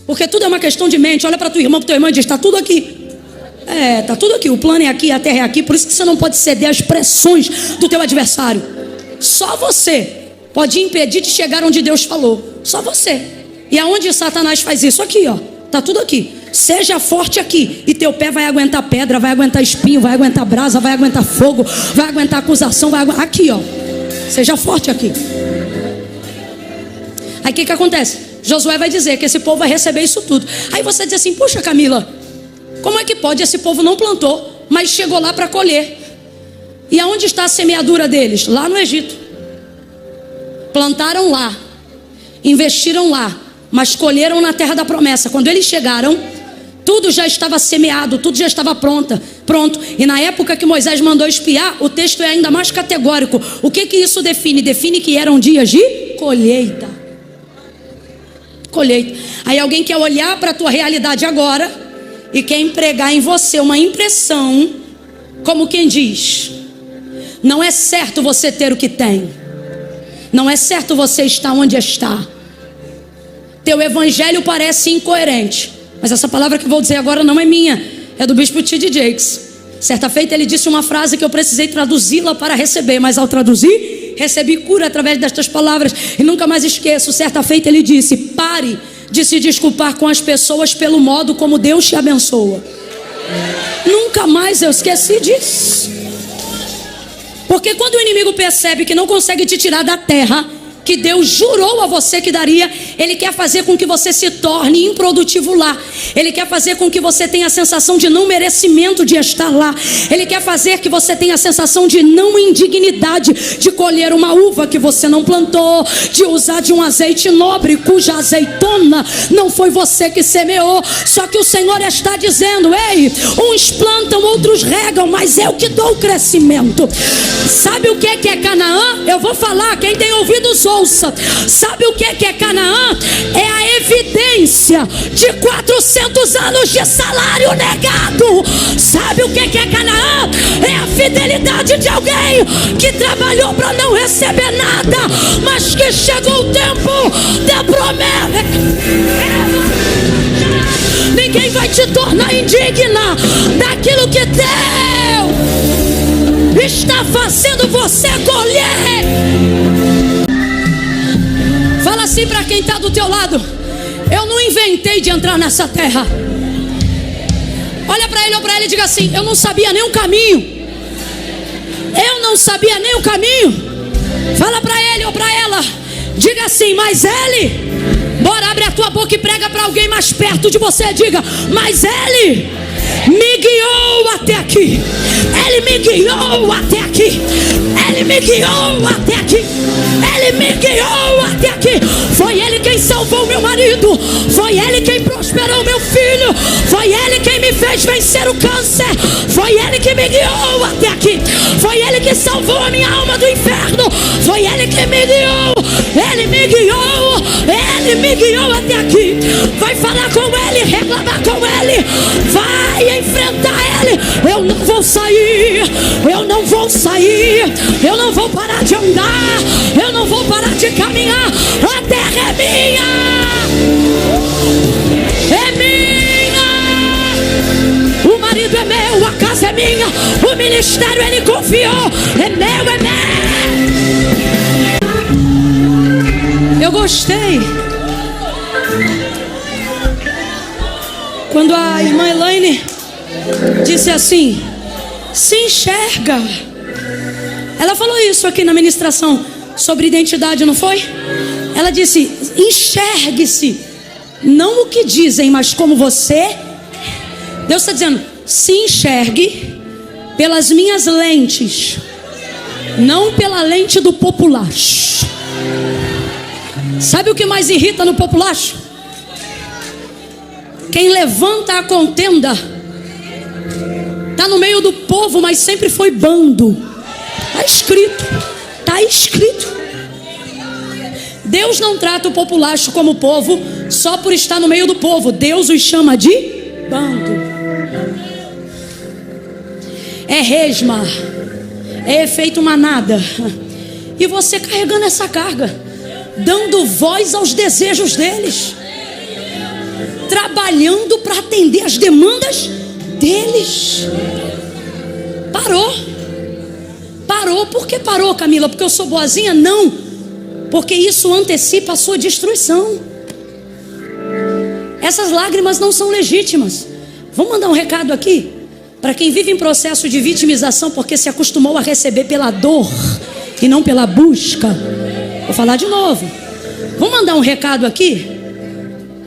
Porque tudo é uma questão de mente. Olha para tua irmã, para tua irmã e diz: está tudo aqui. Está tudo aqui. O plano é aqui, a terra é aqui. Por isso que você não pode ceder às pressões do teu adversário. Só você pode impedir de chegar onde Deus falou. Só você. E aonde Satanás faz isso? Aqui, ó. Está tudo aqui. Seja forte aqui, e teu pé vai aguentar pedra, vai aguentar espinho, vai aguentar brasa, vai aguentar fogo, vai aguentar acusação, aqui, ó. Seja forte aqui. Aí o que acontece? Josué vai dizer que esse povo vai receber isso tudo. Aí você diz assim: puxa, Camila, como é que pode? Esse povo não plantou, mas chegou lá para colher. E aonde está a semeadura deles? Lá no Egito. Plantaram lá, investiram lá, mas colheram na terra da promessa. Quando eles chegaram, tudo já estava semeado, tudo já estava pronto. E na época que Moisés mandou espiar, o texto é ainda mais categórico. O que isso define? Define que eram dias de colheita. Aí alguém quer olhar para a tua realidade agora e quer empregar em você uma impressão, como quem diz: não é certo você ter o que tem, não é certo você estar onde está. Teu evangelho parece incoerente. Mas essa palavra que vou dizer agora não é minha, é do bispo T.D. Jakes. Certa feita ele disse uma frase que eu precisei traduzi-la para receber, mas ao traduzir, recebi cura através destas palavras. E nunca mais esqueço. Certa feita ele disse: pare de se desculpar com as pessoas pelo modo como Deus te abençoa. Nunca mais eu esqueci disso. Porque quando o inimigo percebe que não consegue te tirar da terra que Deus jurou a você que daria, ele quer fazer com que você se torne improdutivo lá. Ele quer fazer com que você tenha a sensação de não merecimento de estar lá. Ele quer fazer que você tenha a sensação de não indignidade de colher uma uva que você não plantou, de usar de um azeite nobre cuja azeitona não foi você que semeou. Só que o Senhor está dizendo: ei, uns plantam, outros regam, mas eu que dou o crescimento. Sabe o que é Canaã? Eu vou falar, quem tem ouvidos ouça. Sabe o que é Canaã? É a evidência de 400 anos de salário negado. Sabe o que é Canaã? É a fidelidade de alguém que trabalhou para não receber nada, mas que chegou o tempo da promessa. Ninguém vai te tornar indigna daquilo que Deus está fazendo você colher. Fala assim para quem está do teu lado: eu não inventei de entrar nessa terra. Olha para ele ou para ela e diga assim: eu não sabia nem o caminho. Eu não sabia nem o caminho. Fala para ele ou para ela, diga assim: mas ele. Bora, abre a tua boca e prega para alguém mais perto de você. Diga: mas ele me guiou até aqui. Ele me guiou até aqui. Ele me guiou até aqui. Ele me guiou até aqui. Foi ele quem salvou meu marido. Foi ele quem prosperou meu filho. Foi ele quem me fez vencer o câncer. Foi ele que me guiou até aqui. Foi ele que salvou a minha alma do inferno. Foi ele que me guiou. Ele me guiou. Ele me guiou até aqui. Vai falar com ele, reclamar com ele. Vai enfrentar ele. Eu não vou sair. Eu não vou sair. Eu não vou parar de andar. Eu não vou parar de caminhar. A terra é minha. É minha. O marido é meu. A casa é minha. O ministério ele confiou. É meu, é meu. Eu gostei quando a irmã Elaine disse assim: se enxerga. Ela falou isso aqui na ministração sobre identidade, não foi? Ela disse: enxergue-se, não o que dizem, mas como você. Deus está dizendo: se enxergue pelas minhas lentes, não pela lente do populacho. Sabe o que mais irrita no populacho? Quem levanta a contenda está no meio do povo, mas sempre foi bando. Está escrito. Está escrito. Deus não trata o populacho como povo só por estar no meio do povo. Deus os chama de bando. É resma. É efeito manada. E você carregando essa carga, dando voz aos desejos deles, trabalhando para atender as demandas deles. Parou. Por que parou, Camila? Porque eu sou boazinha? Não, porque isso antecipa a sua destruição. Essas lágrimas não são legítimas. Vamos mandar um recado aqui para quem vive em processo de vitimização porque se acostumou a receber pela dor e não pela busca. Vou falar de novo. Vamos mandar um recado aqui.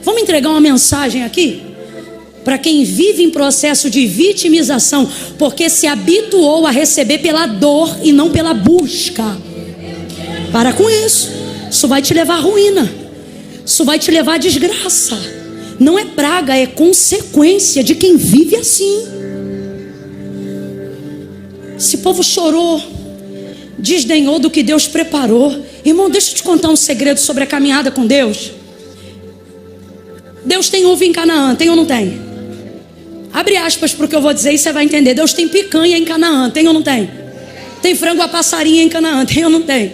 Vamos entregar uma mensagem aqui para quem vive em processo de vitimização porque se habituou a receber pela dor e não pela busca. Para com isso. Isso vai te levar à ruína. Isso vai te levar à desgraça. Não é praga, é consequência de quem vive assim. Esse povo chorou, desdenhou do que Deus preparou. Irmão, deixa eu te contar um segredo sobre a caminhada com Deus. Deus tem uva em Canaã, tem ou não tem? Abre aspas para o que eu vou dizer e você vai entender. Deus tem picanha em Canaã, tem ou não tem? Tem frango a passarinho em Canaã, tem ou não tem?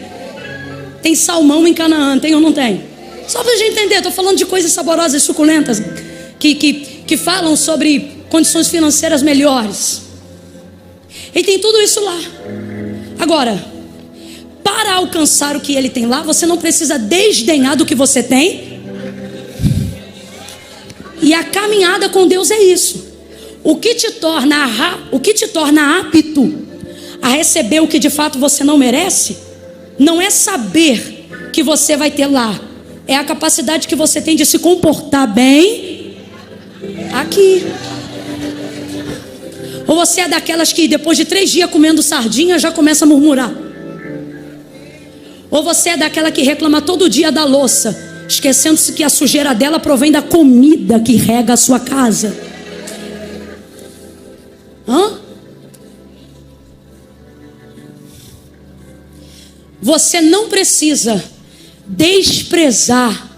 Tem salmão em Canaã, tem ou não tem? Só para a gente entender, estou falando de coisas saborosas e suculentas que falam sobre condições financeiras melhores. E tem tudo isso lá. Agora, para alcançar o que ele tem lá, você não precisa desdenhar do que você tem. E a caminhada com Deus é isso. O que te torna apto a receber o que de fato você não merece, não é saber que você vai ter lá, é a capacidade que você tem de se comportar bem aqui. Ou você é daquelas que depois de 3 dias comendo sardinha já começa a murmurar? Ou você é daquela que reclama todo dia da louça, esquecendo-se que a sujeira dela provém da comida que rega a sua casa? Você não precisa desprezar,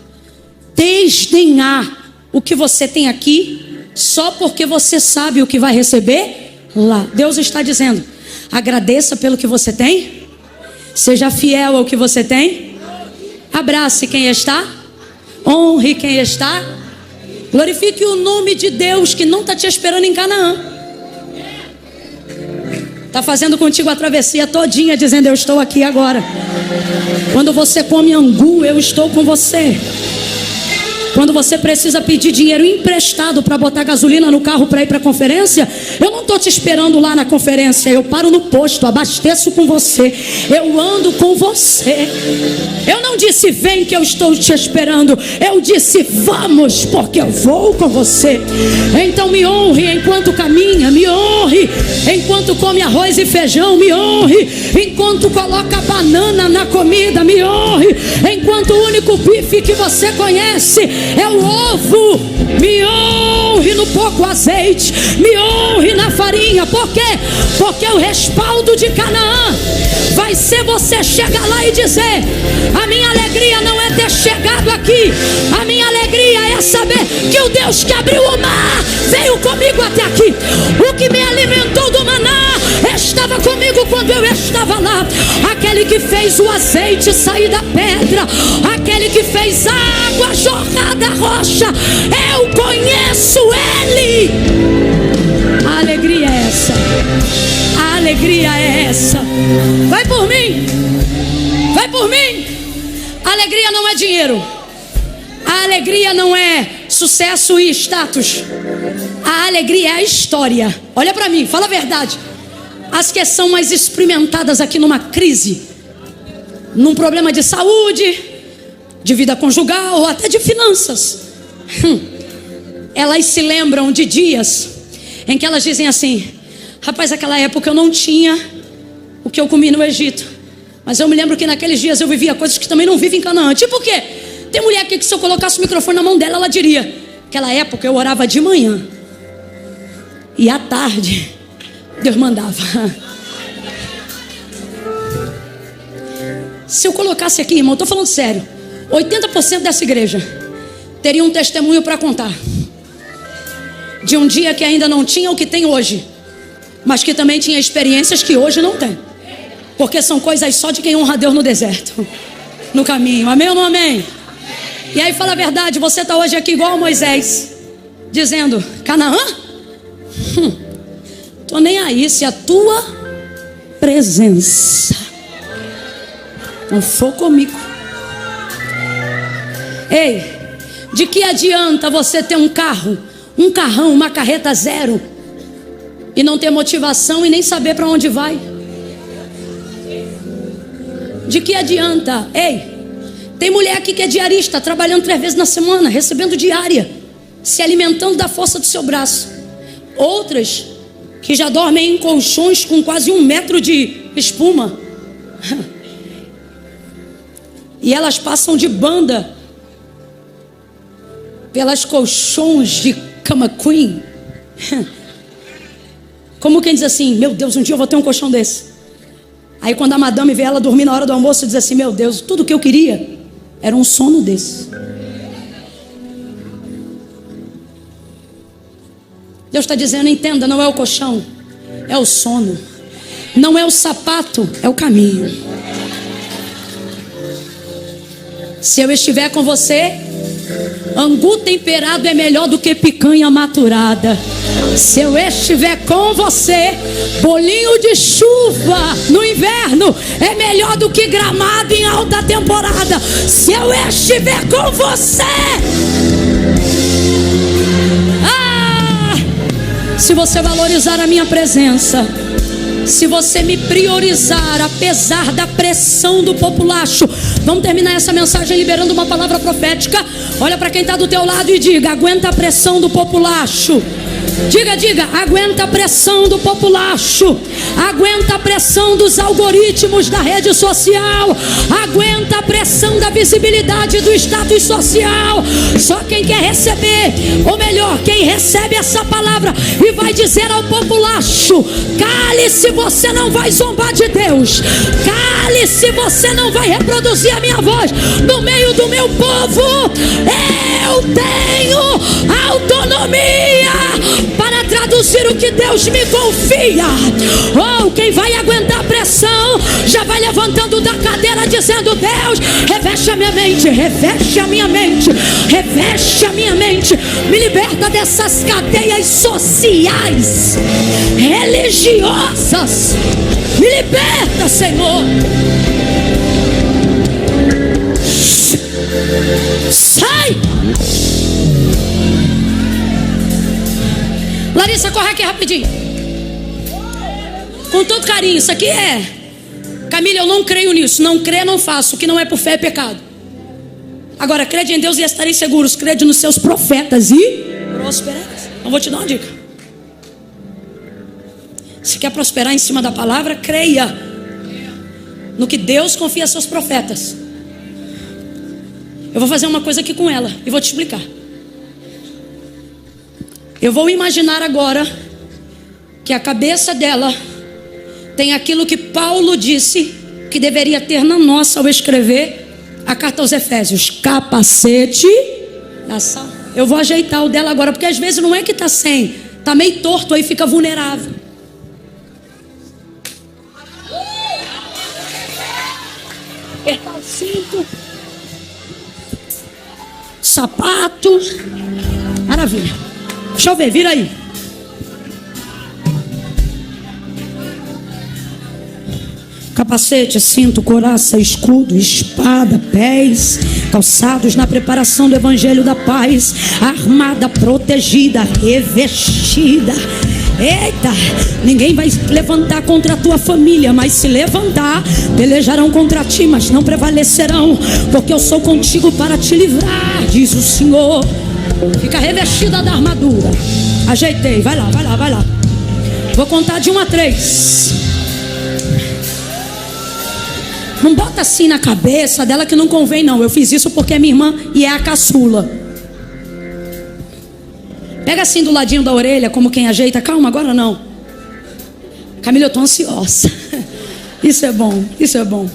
desdenhar o que você tem aqui só porque você sabe o que vai receber lá. Deus está dizendo: agradeça pelo que você tem, seja fiel ao que você tem, abrace quem está, honre quem está, glorifique o nome de Deus que não está te esperando em Canaã. Está fazendo contigo a travessia todinha, dizendo: eu estou aqui agora. Quando você come angu, eu estou com você. Quando você precisa pedir dinheiro emprestado para botar gasolina no carro para ir para a conferência, eu não estou te esperando lá na conferência. Eu paro no posto, abasteço com você. Eu ando com você. Eu não disse vem que eu estou te esperando. Eu disse vamos, porque eu vou com você. Então me honre enquanto caminha. Me honre enquanto come arroz e feijão. Me honre enquanto coloca banana na comida. Me honre enquanto o único bife que você conhece é o ovo. Me honre no pouco azeite. Me honre na farinha. Por quê? Porque o respaldo de Canaã vai ser você chegar lá e dizer: a minha alegria não é ter chegado aqui. A minha alegria é saber que o Deus que abriu o mar veio comigo até aqui. O que me alimentou do maná estava comigo quando eu estava lá. Aquele que fez o azeite sair da pedra, aquele que fez a água jorrar da rocha, eu conheço Ele. A alegria é essa. A alegria é essa. Vai por mim. Vai por mim. A alegria não é dinheiro. A alegria não é sucesso e status. A alegria é a história. Olha para mim, fala a verdade. As que são mais experimentadas aqui numa crise, num problema de saúde, de vida conjugal ou até de finanças, elas se lembram de dias em que elas dizem assim: rapaz, naquela época eu não tinha o que eu comi no Egito, mas eu me lembro que naqueles dias eu vivia coisas que também não vivem em Canaã. Tipo o quê? Tem mulher aqui que se eu colocasse o microfone na mão dela, ela diria: naquela época eu orava de manhã e à tarde Deus mandava. Se eu colocasse aqui, irmão, eu estou falando sério, 80% dessa igreja teria um testemunho para contar de um dia que ainda não tinha o que tem hoje, mas que também tinha experiências que hoje não tem, porque são coisas só de quem honra a Deus no deserto, no caminho. Amém ou não amém? E aí fala a verdade, você está hoje aqui igual a Moisés, dizendo: Canaã? Tô nem aí se a tua presença não for comigo. Ei, de que adianta você ter um carro, um carrão, uma carreta zero e não ter motivação e nem saber para onde vai? De que adianta? Ei, tem mulher aqui que é diarista, trabalhando 3 vezes na semana, recebendo diária, se alimentando da força do seu braço. Outras que já dormem em colchões com quase 1 metro de espuma. E elas passam de banda pelas colchões de cama queen. Como quem diz assim: meu Deus, um dia eu vou ter um colchão desse. Aí quando a madame vê ela dormir na hora do almoço, diz assim: meu Deus, tudo que eu queria era um sono desse. Deus está dizendo: entenda, não é o colchão, é o sono. Não é o sapato, é o caminho. Se eu estiver com você, angu temperado é melhor do que picanha maturada. Se eu estiver com você, bolinho de chuva no inverno é melhor do que gramado em alta temporada. Se eu estiver com você, se você valorizar a minha presença, se você me priorizar apesar da pressão do populacho. Vamos terminar essa mensagem liberando uma palavra profética. Olha para quem está do teu lado e diga: aguenta a pressão do populacho. Diga, aguenta a pressão do populacho. Aguenta a pressão dos algoritmos da rede social. Aguenta a pressão da visibilidade do status social. Só quem quer receber, ou melhor, quem recebe essa palavra e vai dizer ao populacho: cale-se, você não vai zombar de Deus. Cale Cale-se, você não vai reproduzir a minha voz no meio do meu povo. Eu tenho autonomia para traduzir o que Deus me confia. Oh, quem vai aguentar pressão já vai levantando da cadeira dizendo: Deus, reveste a minha mente, reveste a minha mente, reveste a minha mente, me liberta dessas cadeias sociais, religiosas, me liberta, Senhor. Sai! Larissa, corre aqui rapidinho. Com todo carinho, isso aqui é. Camila, eu não creio nisso. Não crê, não faço. O que não é por fé é pecado. Agora, crede em Deus e estareis seguros. Crede nos seus profetas e prospereis. Então vou te dar uma dica. Se quer prosperar em cima da palavra, creia no que Deus confia a seus profetas. Eu vou fazer uma coisa aqui com ela e vou te explicar. Eu vou imaginar agora que a cabeça dela tem aquilo que Paulo disse que deveria ter na nossa ao escrever a carta aos Efésios: capacete da salvação. Eu vou ajeitar o dela agora, porque às vezes não é que está sem, está meio torto, aí fica vulnerável. Apertar o cinto, sapato, maravilha. Deixa eu ver, vira aí. Capacete, cinto, couraça, escudo, espada, pés, calçados na preparação do evangelho da paz, armada, protegida, revestida. Eita, ninguém vai levantar contra a tua família, mas se levantar, pelejarão contra ti, mas não prevalecerão, porque eu sou contigo para te livrar, diz o Senhor. Fica revestida da armadura. Ajeitei, vai lá, vai lá, vai lá. Vou contar de 1 a 3. Não bota assim na cabeça dela que não convém não. Eu fiz isso porque é minha irmã e é a caçula. Pega assim do ladinho da orelha, como quem ajeita. Calma, agora não. Camila, eu tô ansiosa. Isso é bom, isso é bom.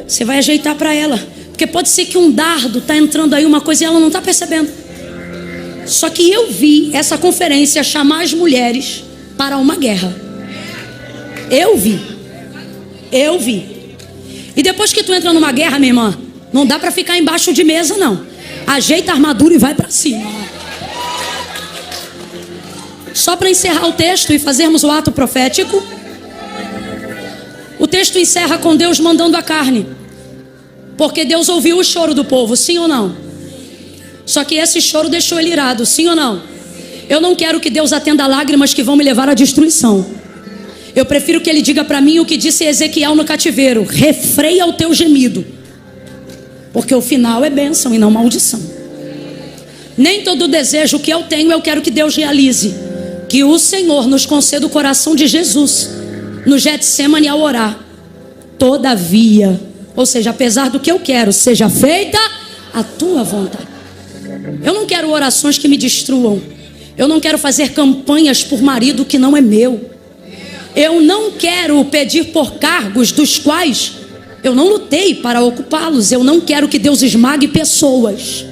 Você vai ajeitar para ela, porque pode ser que um dardo tá entrando aí, uma coisa, e ela não tá percebendo. Só que eu vi essa conferência chamar as mulheres para uma guerra. Eu vi. E depois que tu entra numa guerra, minha irmã, não dá para ficar embaixo de mesa, não. Ajeita a armadura e vai para cima. Só para encerrar o texto e fazermos o ato profético. O texto encerra com Deus mandando a carne, porque Deus ouviu o choro do povo, sim ou não? Só que esse choro deixou ele irado, sim ou não? Eu não quero que Deus atenda lágrimas que vão me levar à destruição. Eu prefiro que ele diga para mim o que disse Ezequiel no cativeiro: refreia o teu gemido, porque o final é bênção e não maldição. Nem todo desejo que eu tenho eu quero que Deus realize. Que o Senhor nos conceda o coração de Jesus no Getsemane ao orar: todavia, ou seja, apesar do que eu quero, seja feita a tua vontade. Eu não quero orações que me destruam. Eu não quero fazer campanhas por marido que não é meu. Eu não quero pedir por cargos dos quais eu não lutei para ocupá-los. Eu não quero que Deus esmague pessoas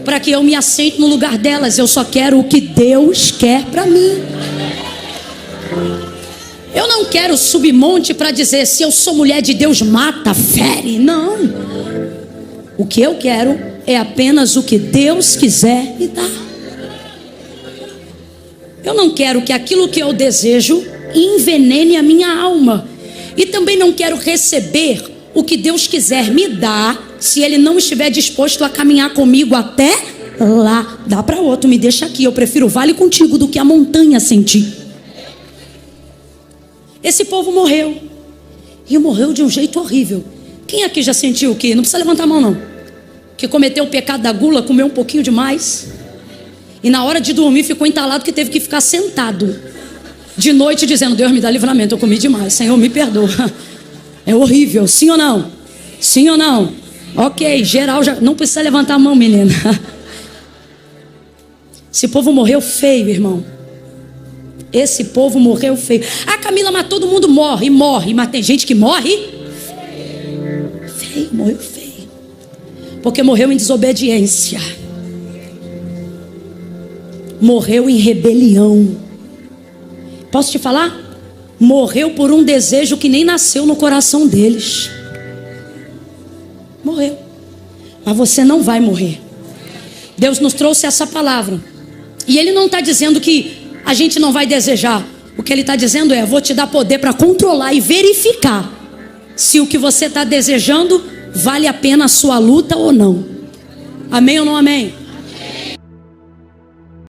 para que eu me assente no lugar delas. Eu só quero o que Deus quer para mim. Eu não quero subir monte para dizer: se eu sou mulher de Deus, mata, fere. Não. O que eu quero é apenas o que Deus quiser me dar. Eu não quero que aquilo que eu desejo envenene a minha alma. E também não quero receber o que Deus quiser me dar se Ele não estiver disposto a caminhar comigo até lá. Dá para outro, me deixa aqui. Eu prefiro o vale contigo do que a montanha sem ti. Esse povo morreu. E morreu de um jeito horrível. Quem aqui já sentiu o quê? Não precisa levantar a mão não. Que cometeu o pecado da gula, comeu um pouquinho demais, e na hora de dormir ficou entalado que teve que ficar sentado de noite dizendo: Deus me dá livramento, eu comi demais, Senhor me perdoa. É horrível, sim ou não? Sim ou não? Ok, geral já não precisa levantar a mão, menina. Esse povo morreu feio, irmão. Esse povo morreu feio. Ah, Camila, mas todo mundo morre, mas tem gente que morre morreu feio, porque morreu em desobediência, morreu em rebelião. Posso te falar? Morreu por um desejo que nem nasceu no coração deles. Morreu. Mas você não vai morrer. Deus nos trouxe essa palavra, e Ele não está dizendo que a gente não vai desejar. O que Ele está dizendo é: vou te dar poder para controlar e verificar se o que você está desejando vale a pena a sua luta ou não. Amém ou não amém?